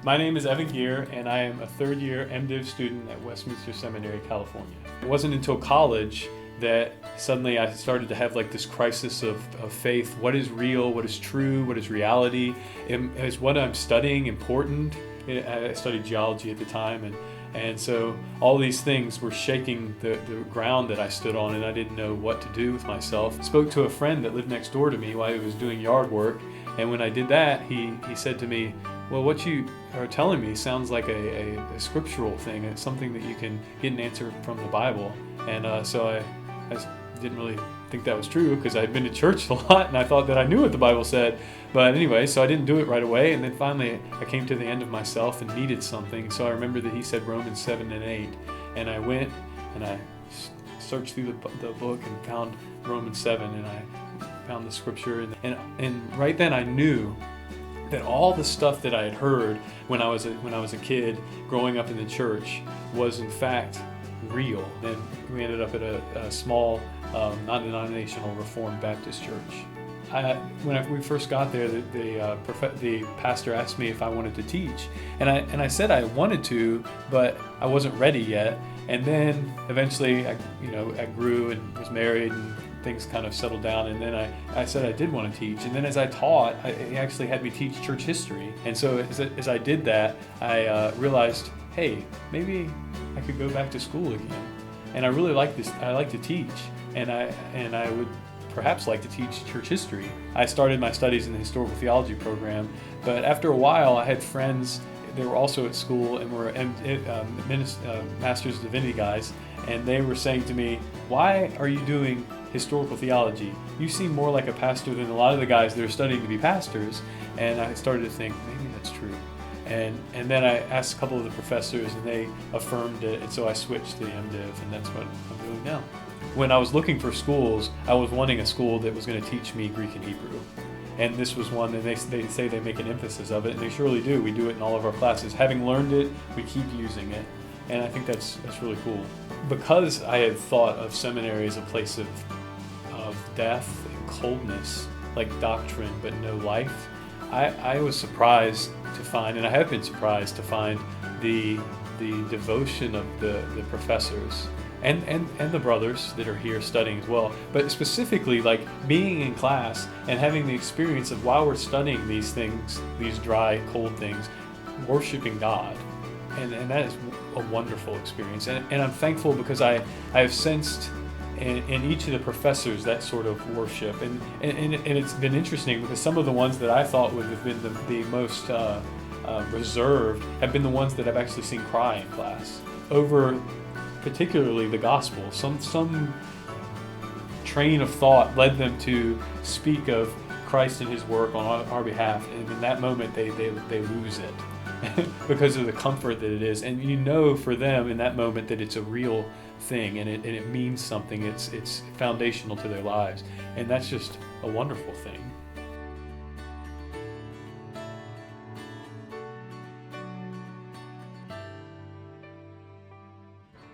My name is Evan Gear, and I am a third-year M.Div student at Westminster Seminary, California. It wasn't until college that suddenly I started to have like this crisis of faith. What is real? What is true? What is reality? Is what I'm studying important? I studied geology at the time, and so all these things were shaking the ground that I stood on, and I didn't know what to do with myself. I spoke to a friend that lived next door to me while he was doing yard work, and when I did that, he said to me, well, what you are telling me sounds like a scriptural thing. It's something that you can get an answer from the Bible. And so I didn't really think that was true because I'd been to church a lot and I thought that I knew what the Bible said. But anyway, so I didn't do it right away. And then finally I came to the end of myself and needed something. So I remember that he said Romans 7 and 8. And I went and I searched through the book and found Romans 7, and I found the scripture. And right then I knew that all the stuff that I had heard when I was a kid growing up in the church was in fact real. Then we ended up at a small non-denominational Reformed Baptist church. When we first got there, the pastor asked me if I wanted to teach, and I said I wanted to, but I wasn't ready yet. And then eventually I grew and was married, and things kind of settled down, and then I said I did want to teach. And then as I taught, he actually had me teach church history. And so as I did that, I realized, hey, maybe I could go back to school again. And I really like this. I like to teach, and I would perhaps like to teach church history. I started my studies in the historical theology program, but after a while I had friends. They were also at school and were Masters of Divinity guys, and they were saying to me, why are you doing historical theology? You seem more like a pastor than a lot of the guys that are studying to be pastors. And I started to think, maybe that's true. And then I asked a couple of the professors, and they affirmed it, and so I switched to the M.Div, and that's what I'm doing now. When I was looking for schools, I was wanting a school that was going to teach me Greek and Hebrew. And this was one that they say they make an emphasis of it, and they surely do. We do it in all of our classes. Having learned it, we keep using it, and I think that's really cool. Because I had thought of seminary as a place of death and coldness, like doctrine but no life, I was surprised to find, and I have been surprised to find, the devotion of the professors and the brothers that are here studying as well, but specifically like being in class and having the experience of, while we're studying these things, these dry, cold things, worshiping God. And that is a wonderful experience. And I'm thankful because I have sensed in each of the professors that sort of worship. And it's been interesting because some of the ones that I thought would have been the most reserved have been the ones that I've actually seen cry in class over particularly the gospel. Some train of thought led them to speak of Christ and his work on our behalf, and in that moment they lose it because of the comfort that it is. And for them in that moment that it's a real thing, and it means something. It's foundational to their lives, and that's just a wonderful thing.